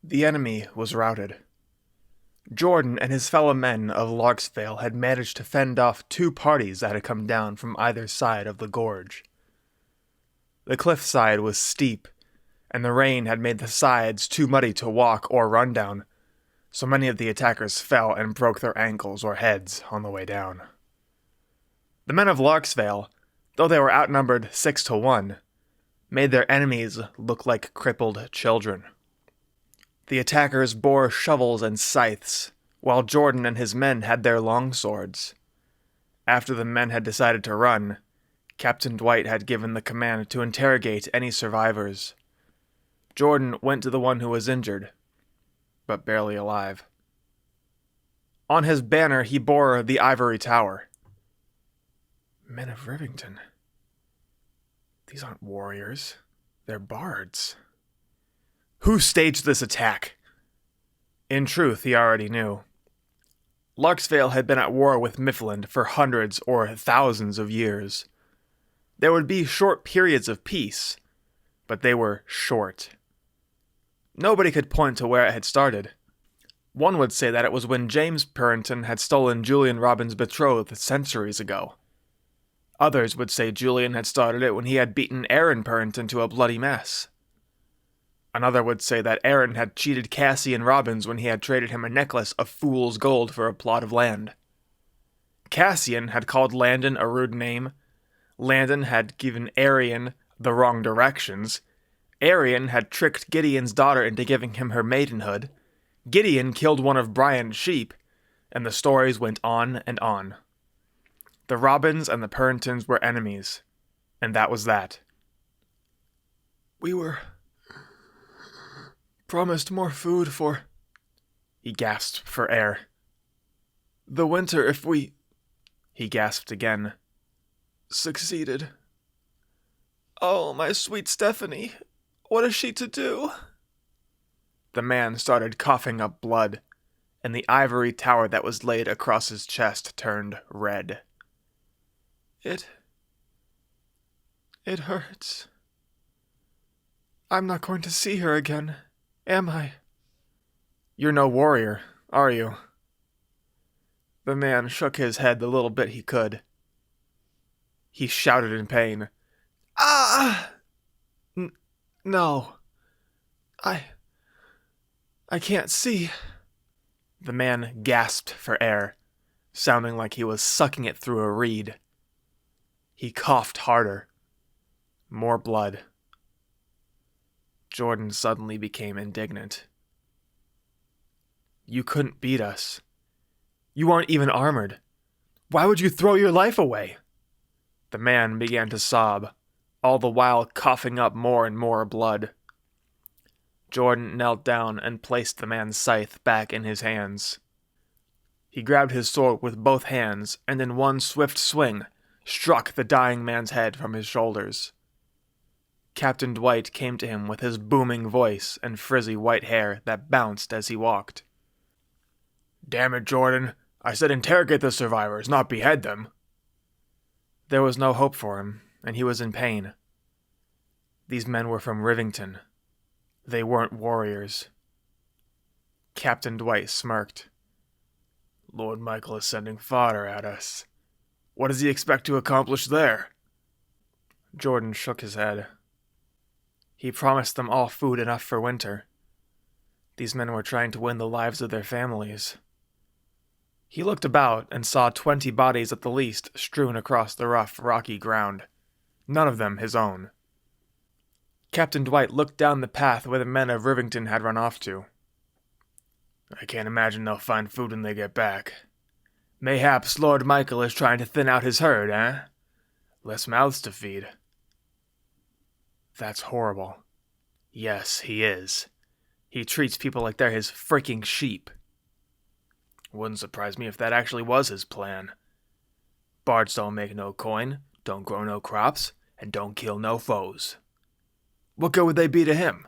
The enemy was routed. Jordan and his fellow men of Larksvale had managed to fend off two parties that had come down from either side of the gorge. The cliffside was steep, and the rain had made the sides too muddy to walk or run down, so many of the attackers fell and broke their ankles or heads on the way down. The men of Larksvale, though they were outnumbered 6-1, made their enemies look like crippled children. The attackers bore shovels and scythes, while Jordan and his men had their longswords. After the men had decided to run, Captain Dwight had given the command to interrogate any survivors. Jordan went to the one who was injured, but barely alive. On his banner he bore the ivory tower. Men of Rivington. These aren't warriors. They're bards. Who staged this attack? In truth, he already knew. Larksvale had been at war with Mifflin for hundreds or thousands of years. There would be short periods of peace, but they were short. Nobody could point to where it had started. One would say that it was when James Purrington had stolen Julian Robin's betrothed centuries ago. Others would say Julian had started it when he had beaten Aaron Purrington to a bloody mess. Another would say that Aaron had cheated Cassian Robbins when he had traded him a necklace of fool's gold for a plot of land. Cassian had called Landon a rude name. Landon had given Arian the wrong directions. Arian had tricked Gideon's daughter into giving him her maidenhood. Gideon killed one of Brian's sheep, and the stories went on and on. The Robins and the Purringtons were enemies, and that was that. We were promised more food for... He gasped for air. The winter if we... He gasped again. Succeeded. Oh, my sweet Stephanie, what is she to do? The man started coughing up blood, and the ivory tower that was laid across his chest turned red. It hurts. I'm not going to see her again, am I? You're no warrior, are you? The man shook his head the little bit he could. He shouted in pain. Ah! No. I can't see. The man gasped for air, sounding like he was sucking it through a reed. He coughed harder. More blood. Jordan suddenly became indignant. You couldn't beat us. You aren't even armored. Why would you throw your life away? The man began to sob, all the while coughing up more and more blood. Jordan knelt down and placed the man's scythe back in his hands. He grabbed his sword with both hands and in one swift swing struck the dying man's head from his shoulders. Captain Dwight came to him with his booming voice and frizzy white hair that bounced as he walked. Damn it, Jordan. I said interrogate the survivors, not behead them. There was no hope for him, and he was in pain. These men were from Rivington. They weren't warriors. Captain Dwight smirked. Lord Michael is sending fodder at us. What does he expect to accomplish there? Jordan shook his head. He promised them all food enough for winter. These men were trying to win the lives of their families. He looked about and saw 20 bodies at the least strewn across the rough, rocky ground, none of them his own. Captain Dwight looked down the path where the men of Rivington had run off to. I can't imagine they'll find food when they get back. Mayhaps Lord Michael is trying to thin out his herd, eh? Less mouths to feed. That's horrible. Yes, he is. He treats people like they're his freaking sheep. Wouldn't surprise me if that actually was his plan. Bards don't make no coin, don't grow no crops, and don't kill no foes. What good would they be to him?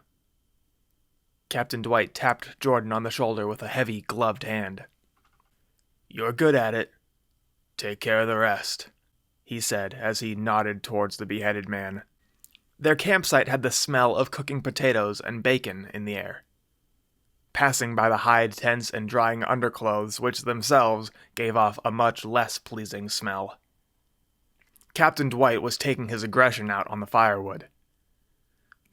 Captain Dwight tapped Jordan on the shoulder with a heavy, gloved hand. You're good at it. Take care of the rest, he said as he nodded towards the beheaded man. Their campsite had the smell of cooking potatoes and bacon in the air. passing by the hide tents and drying underclothes, which themselves gave off a much less pleasing smell. Captain Dwight was taking his aggression out on the firewood.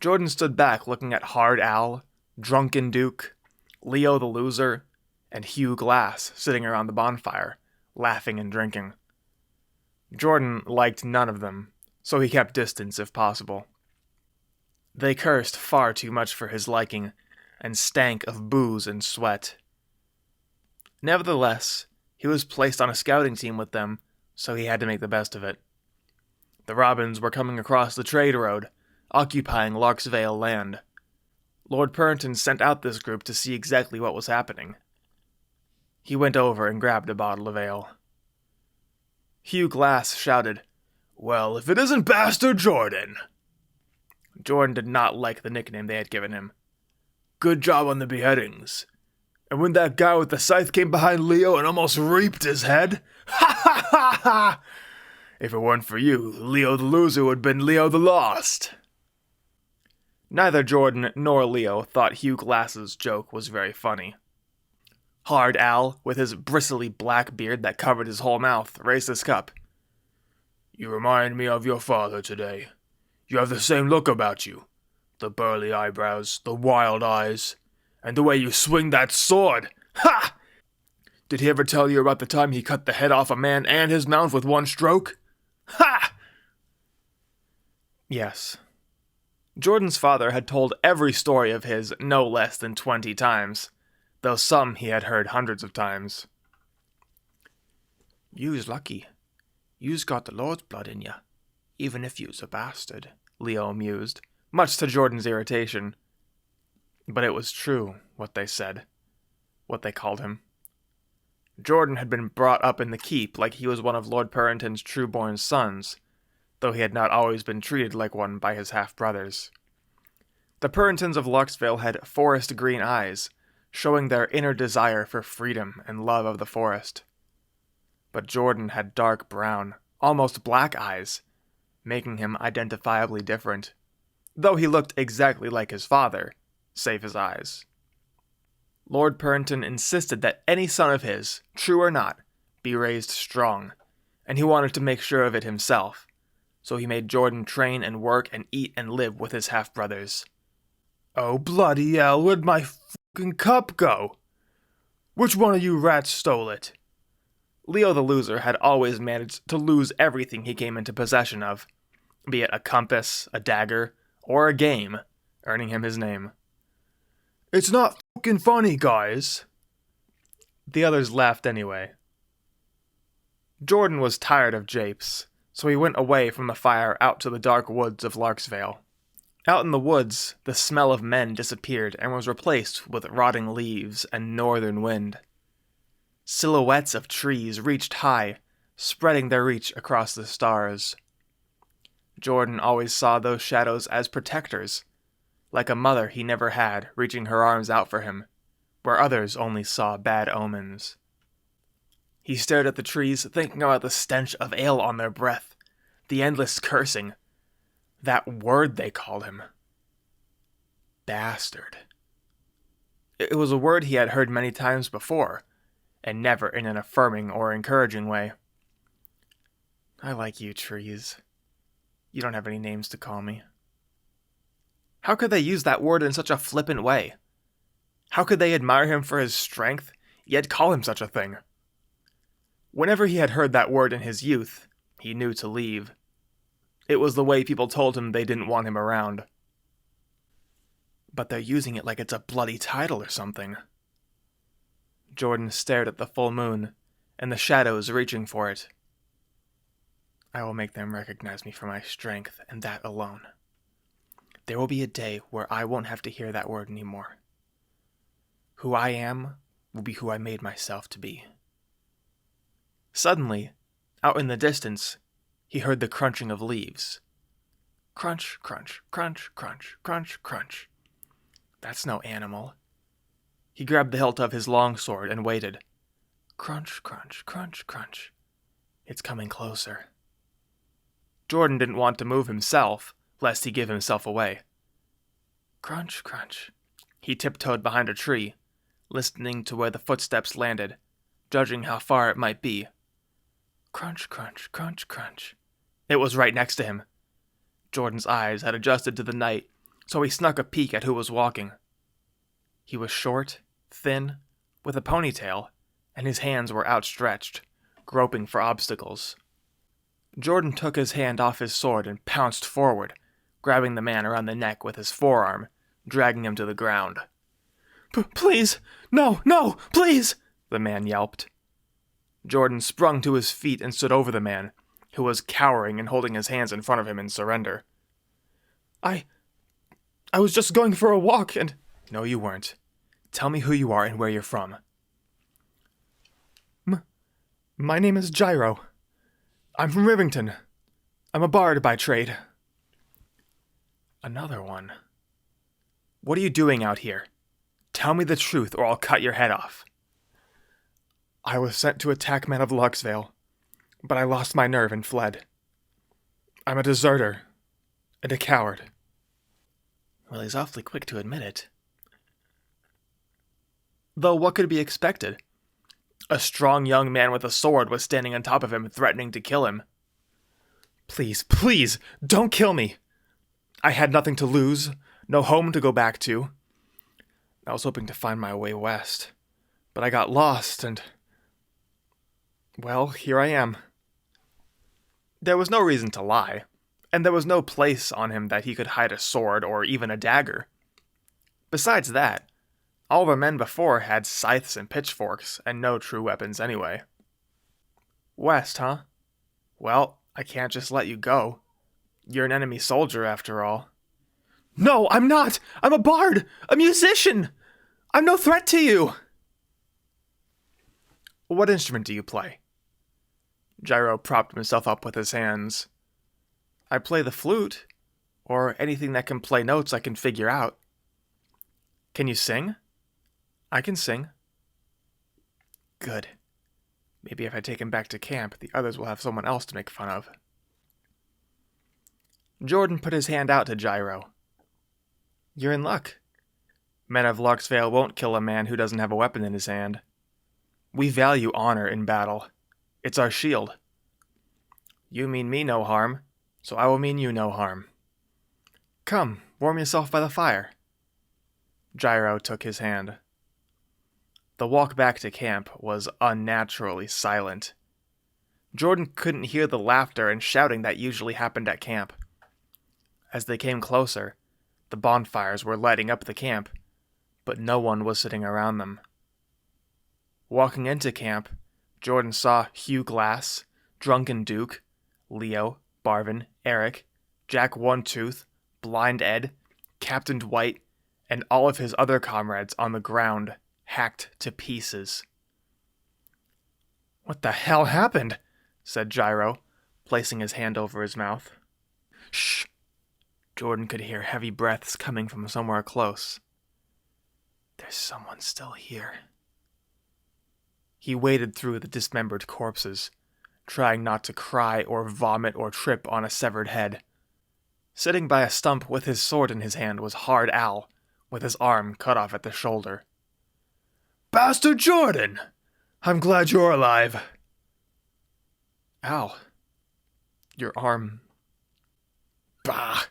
Jordan stood back looking at Hard Al, Drunken Duke, Leo the Loser, and Hugh Glass sitting around the bonfire, laughing and drinking. Jordan liked none of them, so he kept distance if possible. They cursed far too much for his liking, and stank of booze and sweat. Nevertheless, he was placed on a scouting team with them, so he had to make the best of it. The Robins were coming across the trade road, occupying Larksvale land. Lord Purrington sent out this group to see exactly what was happening. He went over and grabbed a bottle of ale. Hugh Glass shouted, "Well, if it isn't Bastard Jordan!" Jordan did not like the nickname they had given him. "Good job on the beheadings. And when that guy with the scythe came behind Leo and almost reaped his head, ha ha ha ha! If it weren't for you, Leo the Loser would have been Leo the Lost." Neither Jordan nor Leo thought Hugh Glass's joke was very funny. Hard Al, with his bristly black beard that covered his whole mouth, raised his cup. "You remind me of your father today. You have the same look about you. The burly eyebrows, the wild eyes, and the way you swing that sword. Ha! Did he ever tell you about the time he cut the head off a man and his mount with one stroke? Ha!" Yes. Jordan's father had told every story of his no less than 20 times, though some he had heard hundreds of times. "You's lucky. You's got the Lord's blood in you, even if you's a bastard," Leo mused, much to Jordan's irritation. But it was true, what they said, what they called him. Jordan had been brought up in the keep like he was one of Lord Purrington's true-born sons, though he had not always been treated like one by his half-brothers. The Purringtons of Larksvale had forest-green eyes, showing their inner desire for freedom and love of the forest. But Jordan had dark brown, almost black eyes, making him identifiably different, though he looked exactly like his father, save his eyes. Lord Purrington insisted that any son of his, true or not, be raised strong, and he wanted to make sure of it himself, so he made Jordan train and work and eat and live with his half-brothers. "Oh, bloody hell, where'd my fucking cup go? Which one of you rats stole it?" Leo the Loser had always managed to lose everything he came into possession of, be it a compass, a dagger, or a game, earning him his name. "It's not fucking funny, guys." The others laughed anyway. Jordan was tired of japes, so he went away from the fire out to the dark woods of Larksvale. Out in the woods, the smell of men disappeared and was replaced with rotting leaves and northern wind. Silhouettes of trees reached high, spreading their reach across the stars. Jordan always saw those shadows as protectors, like a mother he never had reaching her arms out for him, where others only saw bad omens. He stared at the trees, thinking about the stench of ale on their breath, the endless cursing, that word they called him. Bastard. It was a word he had heard many times before, and never in an affirming or encouraging way. "I like you, trees. You don't have any names to call me." How could they use that word in such a flippant way? How could they admire him for his strength, yet call him such a thing? Whenever he had heard that word in his youth, he knew to leave. It was the way people told him they didn't want him around. But they're using it like it's a bloody title or something. Jordan stared at the full moon, and the shadows reaching for it. "I will make them recognize me for my strength, and that alone. There will be a day where I won't have to hear that word anymore. Who I am will be who I made myself to be." Suddenly, out in the distance, he heard the crunching of leaves. Crunch, crunch, crunch, crunch, crunch, crunch. That's no animal. He grabbed the hilt of his longsword and waited. Crunch, crunch, crunch, crunch. It's coming closer. Jordan didn't want to move himself, lest he give himself away. Crunch, crunch. He tiptoed behind a tree, listening to where the footsteps landed, judging how far it might be. Crunch, crunch, crunch, crunch. It was right next to him. Jordan's eyes had adjusted to the night, so he snuck a peek at who was walking. He was short, thin, with a ponytail, and his hands were outstretched, groping for obstacles. Jordan took his hand off his sword and pounced forward, grabbing the man around the neck with his forearm, dragging him to the ground. Please! No, no, please! The man yelped. Jordan sprung to his feet and stood over the man, who was cowering and holding his hands in front of him in surrender. I was just going for a walk and... No, you weren't. Tell me who you are and where you're from. My name is Gyro. I'm from Rivington. I'm a bard by trade. Another one. What are you doing out here? Tell me the truth or I'll cut your head off. I was sent to attack men of Larksvale, but I lost my nerve and fled. I'm a deserter and a coward. Well, he's awfully quick to admit it. Though what could be expected? A strong young man with a sword was standing on top of him, threatening to kill him. Please, please, don't kill me! I had nothing to lose, no home to go back to. I was hoping to find my way west, but I got lost and... Well, here I am. There was no reason to lie, and there was no place on him that he could hide a sword or even a dagger. Besides that, all the men before had scythes and pitchforks, and no true weapons anyway. West, huh? Well, I can't just let you go. You're an enemy soldier, after all. No, I'm not! I'm a bard! A musician! I'm no threat to you! What instrument do you play? Gyro propped himself up with his hands. I play the flute, or anything that can play notes I can figure out. Can you sing? I can sing. Good. Maybe if I take him back to camp, the others will have someone else to make fun of. Jordan put his hand out to Gyro. You're in luck. Men of Larksvale won't kill a man who doesn't have a weapon in his hand. We value honor in battle. It's our shield. You mean me no harm, so I will mean you no harm. Come, warm yourself by the fire. Gyro took his hand. The walk back to camp was unnaturally silent. Jordan couldn't hear the laughter and shouting that usually happened at camp. As they came closer, the bonfires were lighting up the camp, but no one was sitting around them. Walking into camp, Jordan saw Hugh Glass, Drunken Duke, Leo, Barvin, Eric, Jack One-Tooth, Blind Ed, Captain White, and all of his other comrades on the ground, hacked to pieces. What the hell happened? Said Gyro, placing his hand over his mouth. Shh! Jordan could hear heavy breaths coming from somewhere close. There's someone still here. He waded through the dismembered corpses, trying not to cry or vomit or trip on a severed head. Sitting by a stump with his sword in his hand was Hard Al, with his arm cut off at the shoulder. Bastard Jordan! I'm glad you're alive. Al, your arm... Bah!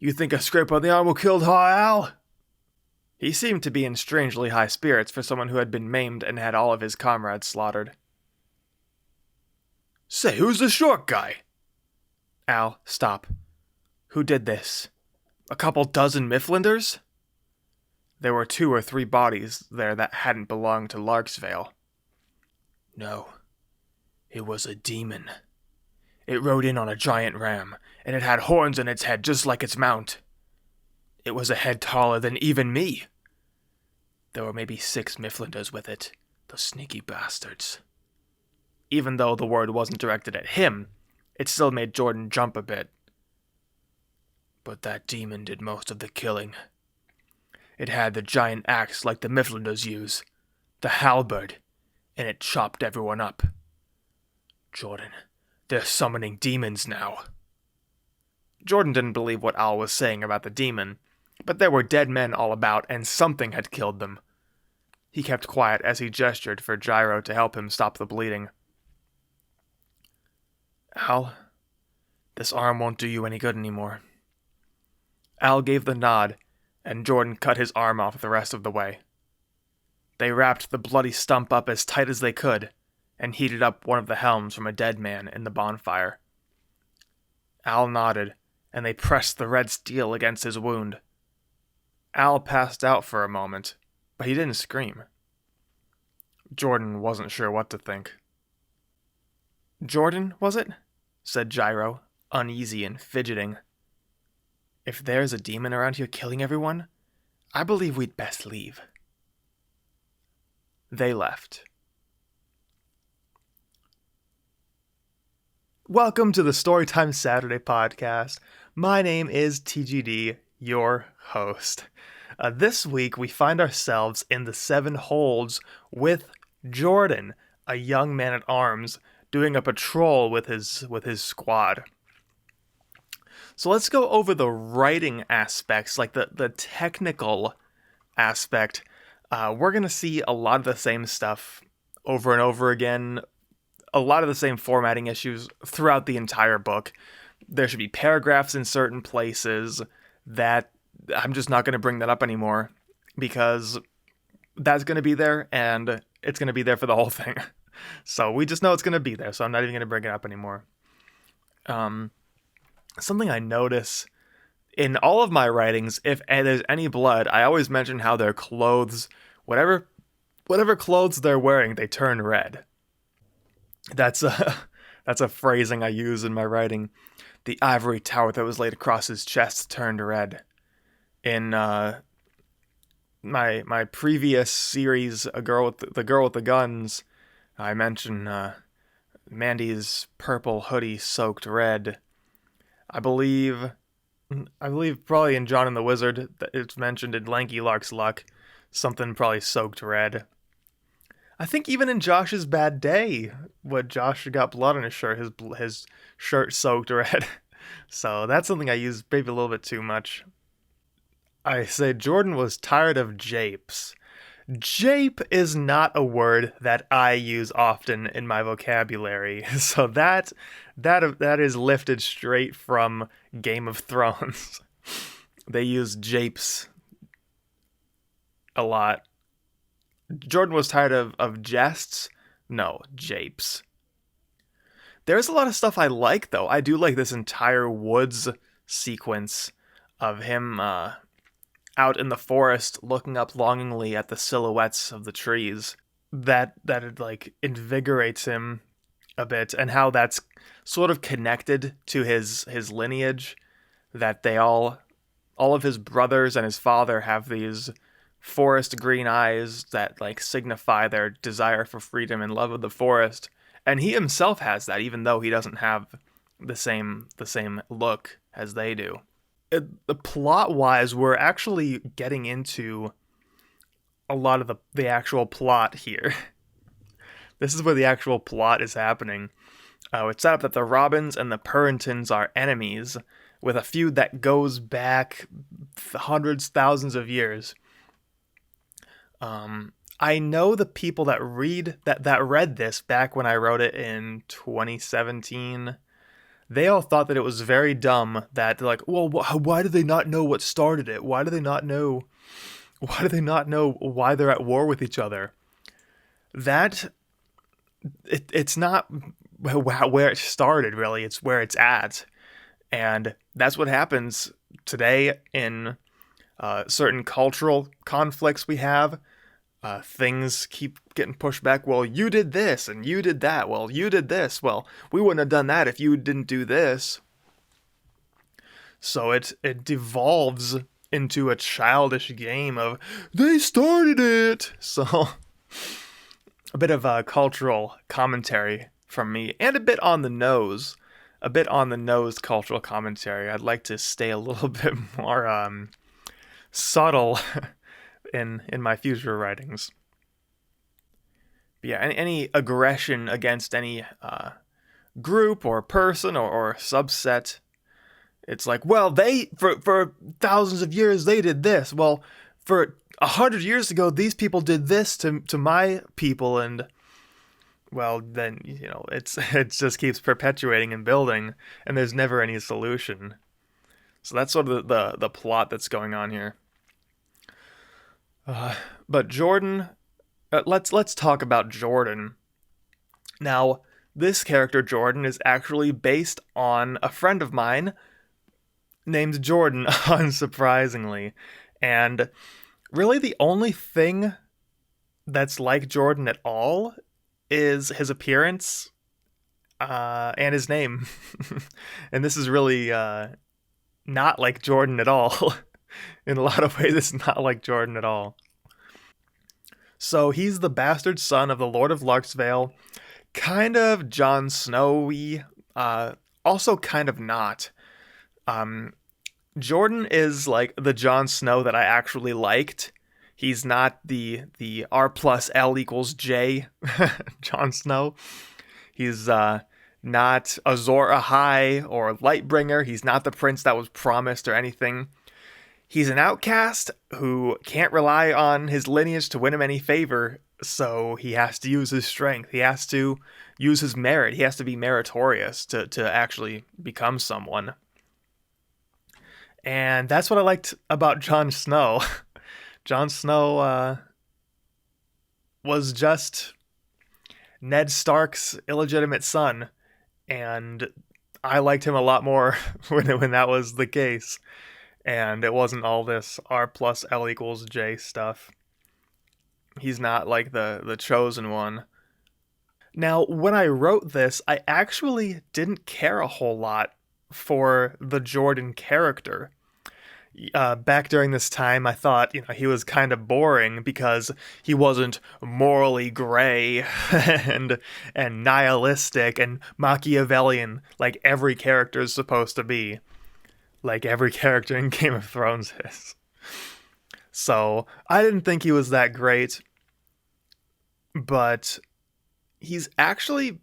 You think a scrape on the arm will kill Al? He seemed to be in strangely high spirits for someone who had been maimed and had all of his comrades slaughtered. Say, who's the short guy? Al, stop. Who did this? A couple dozen Mifflinders? There were 2 or 3 bodies there that hadn't belonged to Larksvale. No, it was a demon. It rode in on a giant ram, and it had horns in its head just like its mount. It was a head taller than even me. There were maybe 6 Mifflinders with it, those sneaky bastards. Even though the word wasn't directed at him, it still made Jordan jump a bit. But that demon did most of the killing. It had the giant axe like the Mifflinders use, the halberd, and it chopped everyone up. Jordan, they're summoning demons now. Jordan didn't believe what Al was saying about the demon, but there were dead men all about and something had killed them. He kept quiet as he gestured for Gyro to help him stop the bleeding. Al, this arm won't do you any good anymore. Al gave the nod, and Jordan cut his arm off the rest of the way. They wrapped the bloody stump up as tight as they could, and heated up one of the helms from a dead man in the bonfire. Al nodded, and they pressed the red steel against his wound. Al passed out for a moment, but he didn't scream. Jordan wasn't sure what to think. Jordan, was it? Said Gyro, uneasy and fidgeting. If there's a demon around here killing everyone, I believe we'd best leave. They left. Welcome to the Storytime Saturday podcast. My name is TGD, your host. This week we find ourselves in the Seven Holds with Jordan, a young man-at-arms, doing a patrol with his squad. So let's go over the writing aspects, like the technical aspect. We're going to see a lot of the same stuff over and over again, a lot of the same formatting issues throughout the entire book. There should be paragraphs in certain places that I'm just not going to bring that up anymore because that's going to be there and it's going to be there for the whole thing. So we just know it's going to be there, so I'm not even going to bring it up anymore. Something I notice in all of my writings, if there's any blood, I always mention how their clothes, whatever clothes they're wearing, they turn red. That's a phrasing I use in my writing. The ivory tower that was laid across his chest turned red. In my previous series, the girl with the guns, I mentioned Mandy's purple hoodie soaked red. I believe probably in John and the Wizard, it's mentioned in Lanky Lark's Luck, something probably soaked red. I think even in Josh's Bad Day, when Josh got blood on his shirt, his shirt soaked red. So that's something I use maybe a little bit too much. I say Jordan was tired of japes. Jape is not a word that I use often in my vocabulary, so that is lifted straight from Game of Thrones. They use japes a lot. Jordan was tired of jests. No, japes. There's a lot of stuff I like, though. I do like this entire woods sequence of him out in the forest looking up longingly at the silhouettes of the trees. That it like invigorates him a bit, and how that's sort of connected to his lineage, that they all of his brothers and his father have these forest green eyes that like signify their desire for freedom and love of the forest, and he himself has that, even though he doesn't have the same look as they do. The plot-wise, we're actually getting into a lot of the actual plot here. This is where the actual plot is happening. It's set up that the Robins and the Puritans are enemies, with a feud that goes back hundreds, thousands of years. I know the people that read this back when I wrote it in 2017. They all thought that it was very dumb that, like, well, why do they not know what started it? Why do they not know why they're at war with each other? It's not where it started, really. It's where it's at. And that's what happens today in certain cultural conflicts we have. Things keep getting pushed back. Well, you did this and you did that. Well, you did this. Well, we wouldn't have done that if you didn't do this. So it devolves into a childish game of, they started it. So a bit of a cultural commentary from me, and a bit on the nose cultural commentary. I'd like to stay a little bit more subtle in my future writings. But yeah, any aggression against any group or person or subset, it's like, well, they for thousands of years they did this. Well, for 100 years ago, these people did this to my people, and well, then it just keeps perpetuating and building, and there's never any solution. So that's sort of the plot that's going on here. But Jordan, let's talk about Jordan. Now, this character Jordan is actually based on a friend of mine named Jordan, unsurprisingly, and really the only thing that's like Jordan at all is his appearance and his name. And this is really not like Jordan at all. In a lot of ways, it's not like Jordan at all. So he's the bastard son of the Lord of Larksvale, kind of Jon Snowy, also kind of not. Um, Jordan is like the Jon Snow that I actually liked. He's not the R plus L equals J Jon Snow. He's not Azor Ahai or Lightbringer. He's not the prince that was promised or anything. He's an outcast who can't rely on his lineage to win him any favor, so he has to use his strength. He has to use his merit. He has to be meritorious to actually become someone. And that's what I liked about Jon Snow. Jon Snow was just Ned Stark's illegitimate son, and I liked him a lot more when that was the case. And it wasn't all this R plus L equals J stuff. He's not like the chosen one. Now, when I wrote this, I actually didn't care a whole lot for the Jordan character. Back during this time, I thought he was kind of boring because he wasn't morally gray and nihilistic and Machiavellian like every character is supposed to be, like every character in Game of Thrones is. So I didn't think he was that great, but he's actually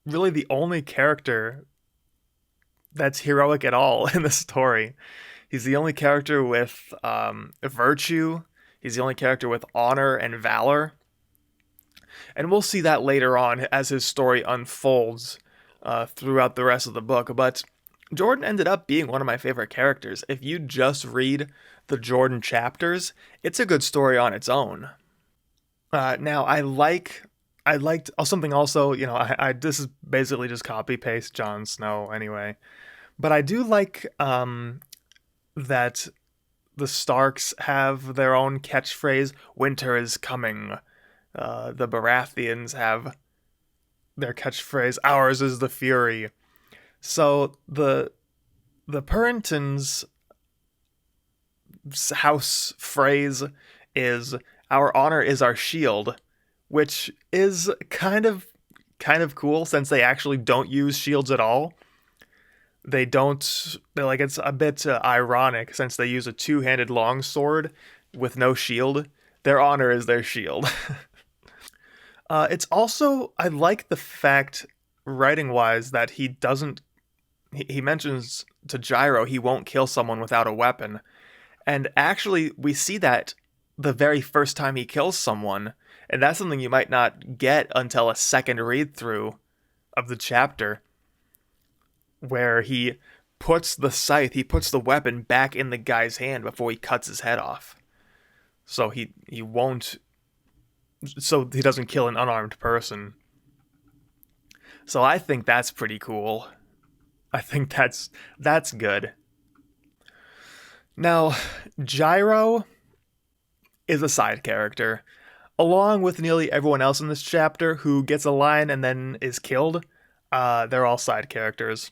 really the only character that's heroic at all in the story. He's the only character with virtue. He's the only character with honor and valor. And we'll see that later on as his story unfolds throughout the rest of the book. But Jordan ended up being one of my favorite characters. If you just read the Jordan chapters, it's a good story on its own. Now, I liked something also. I this is basically just copy paste Jon Snow anyway, but I do like that the Starks have their own catchphrase. Winter is coming. The Baratheons have their catchphrase. Ours is the fury. So the Puritans' house phrase is "Our honor is our shield," which is kind of cool since they actually don't use shields at all. They're like, it's a bit ironic since they use a two-handed longsword with no shield. Their honor is their shield. It's also, I like the fact, writing wise, that he mentions to Gyro he won't kill someone without a weapon. And actually, we see that the very first time he kills someone, and that's something you might not get until a second read through of the chapter, where he puts the weapon back in the guy's hand before he cuts his head off. So he doesn't kill an unarmed person. So I think that's pretty cool. I think that's good. Now, Gyro is a side character, along with nearly everyone else in this chapter who gets a line and then is killed. They're all side characters.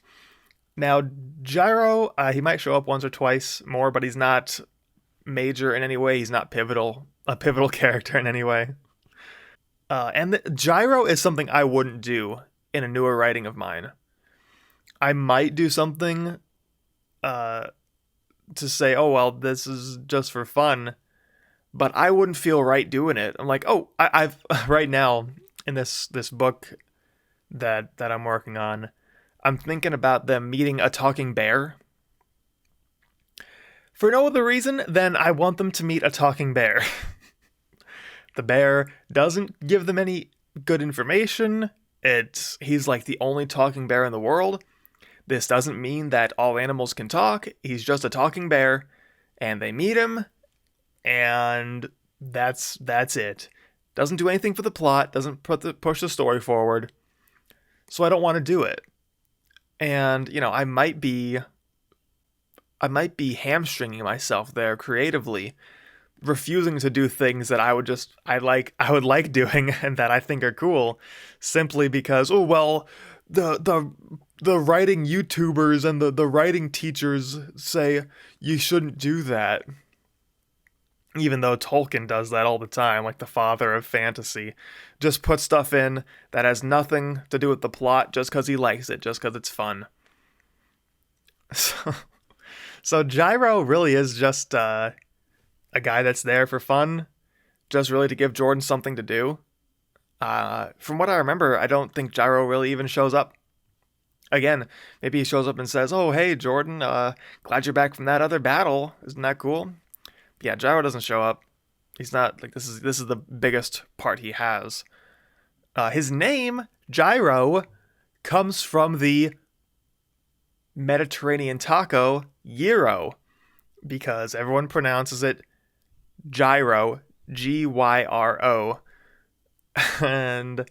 Now, Gyro, he might show up once or twice more, but he's not major in any way. He's not a pivotal character in any way. And Gyro is something I wouldn't do in a newer writing of mine. I might do something to say, oh, well, this is just for fun, but I wouldn't feel right doing it. I'm like, oh, I've right now in this book that I'm working on, I'm thinking about them meeting a talking bear. For no other reason than I want them to meet a talking bear. The bear doesn't give them any good information. He's like the only talking bear in the world. This doesn't mean that all animals can talk. He's just a talking bear, and they meet him, and that's it. Doesn't do anything for the plot, doesn't push the story forward. So I don't want to do it. And, I might be hamstringing myself there creatively, refusing to do things that I would like doing and that I think are cool, simply because, the writing YouTubers and the writing teachers say you shouldn't do that. Even though Tolkien does that all the time, like the father of fantasy. Just put stuff in that has nothing to do with the plot just because he likes it, just because it's fun. So Gyro really is just a guy that's there for fun, just really to give Jordan something to do. From what I remember, I don't think Gyro really even shows up. Again, maybe he shows up and says, "Oh, hey, Jordan, glad you're back from that other battle. Isn't that cool?" Yeah, Gyro doesn't show up. He's not, like, this is the biggest part he has. His name, Gyro, comes from the Mediterranean taco, gyro, because everyone pronounces it gyro, Gyro. And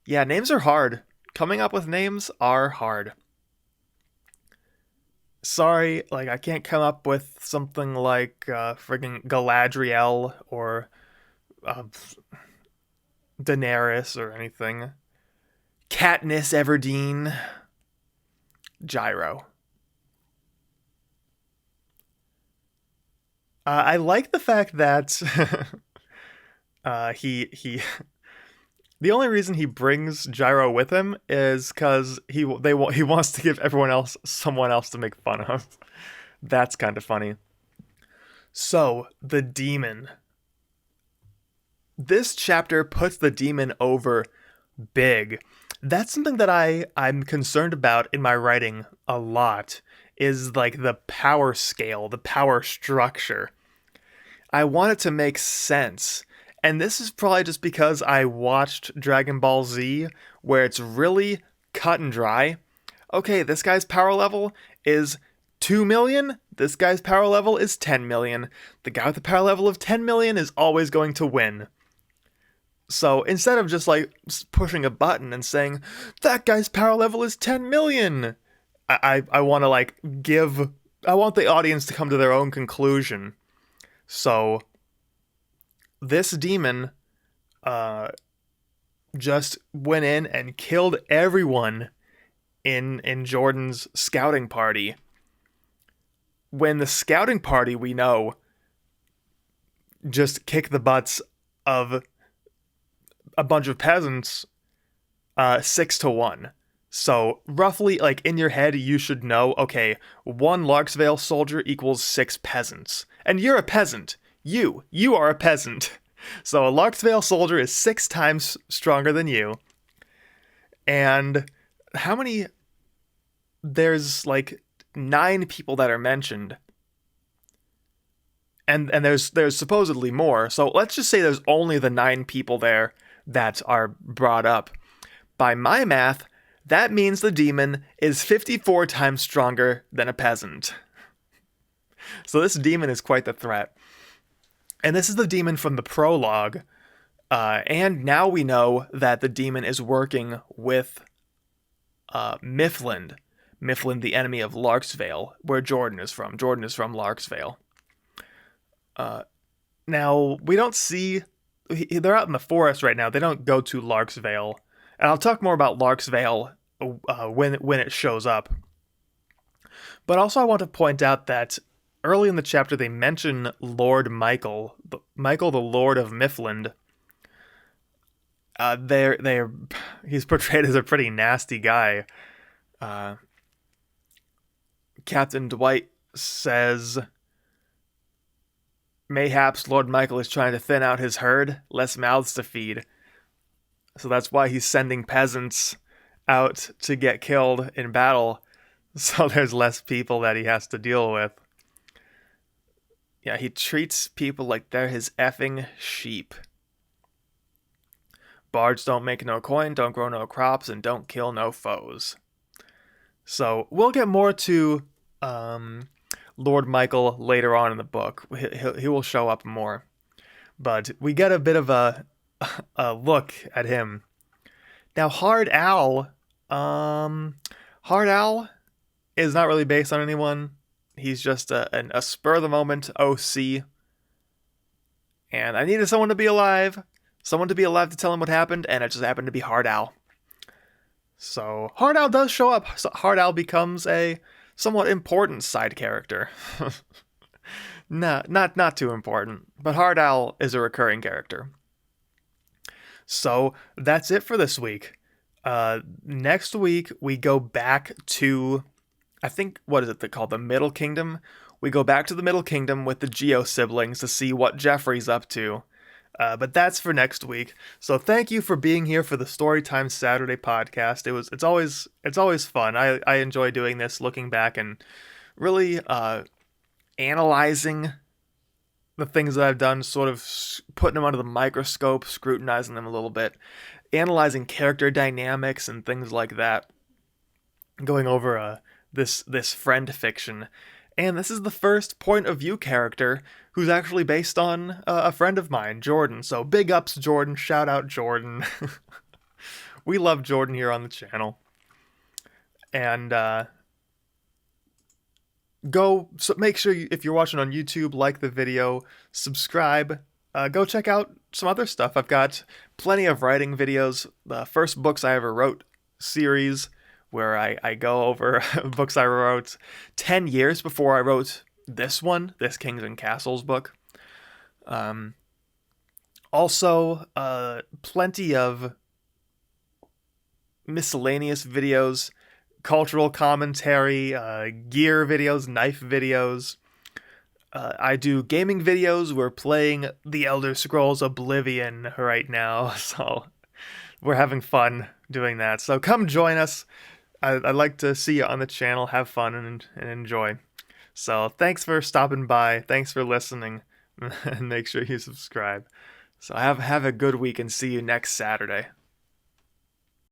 yeah, names are hard. Coming up with names are hard. Sorry, like, I can't come up with something like friggin' Galadriel or Daenerys or anything. Katniss Everdeen. Gyro. I like the fact that he the only reason he brings Gyro with him is because he wants to give everyone else someone else to make fun of. That's kind of funny. So, the demon. This chapter puts the demon over big. That's something that I'm concerned about in my writing a lot, is like the power scale, the power structure. I want it to make sense. And this is probably just because I watched Dragon Ball Z, where it's really cut and dry. Okay, this guy's power level is 2 million. This guy's power level is 10 million. The guy with the power level of 10 million is always going to win. So instead of just like pushing a button and saying, that guy's power level is 10 million, I want to I want the audience to come to their own conclusion. So this demon just went in and killed everyone in Jordan's scouting party. When the scouting party, we know, just kick the butts of a bunch of peasants 6-1. So roughly, like, in your head, you should know, okay, 1 Larksvale soldier equals 6 peasants. And you're a peasant. You are a peasant. So a Larksvale soldier is 6 times stronger than you. And how many? There's like 9 people that are mentioned. And there's supposedly more. So let's just say there's only the 9 people there that are brought up. By my math, that means the demon is 54 times stronger than a peasant. So this demon is quite the threat. And this is the demon from the prologue. And now we know that the demon is working with Mifflin. Mifflin, the enemy of Larksvale, where Jordan is from. Jordan is from Larksvale. Now, we don't see... They're out in the forest right now. They don't go to Larksvale. And I'll talk more about Larksvale when it shows up. But also I want to point out that early in the chapter they mention Lord Michael. Michael, the Lord of Mifflin. He's portrayed as a pretty nasty guy. Captain Dwight says, mayhaps Lord Michael is trying to thin out his herd, less mouths to feed. So that's why he's sending peasants out to get killed in battle, so there's less people that he has to deal with. Yeah, he treats people like they're his effing sheep. Bards don't make no coin, don't grow no crops, and don't kill no foes. So we'll get more to Lord Michael later on in the book. He will show up more. But we get a bit of a look at him. Now, Hard Al is not really based on anyone. He's just a spur of the moment OC. And I needed someone to be alive. Someone to be alive to tell him what happened, and it just happened to be Hard Al. So Hard Al does show up. So Hard Al becomes a somewhat important side character. Not too important, but Hard Al is a recurring character. So that's it for this week. Next week we go back to, I think, what is it called? The Middle Kingdom. We go back to the Middle Kingdom with the Geo siblings to see what Jeffrey's up to. But that's for next week. So thank you for being here for the Storytime Saturday podcast. It's always fun. I enjoy doing this, looking back and really analyzing the things that I've done, sort of putting them under the microscope, scrutinizing them a little bit, analyzing character dynamics and things like that. Going over this Friendfiction. And this is the first point of view character who's actually based on a friend of mine, Jordan. So big ups, Jordan. Shout out, Jordan. We love Jordan here on the channel. And make sure if you're watching on YouTube, like the video, subscribe. Go check out some other stuff. I've got plenty of writing videos. The first books I ever wrote series, where I go over books I wrote 10 years before I wrote this one, this Kings and Castles book. Also, plenty of miscellaneous videos, cultural commentary, gear videos, knife videos. I do gaming videos. We're playing The Elder Scrolls Oblivion right now, so we're having fun doing that. So come join us. I'd like to see you on the channel, have fun, and enjoy. So thanks for stopping by. Thanks for listening. And make sure you subscribe. So have a good week and see you next Saturday.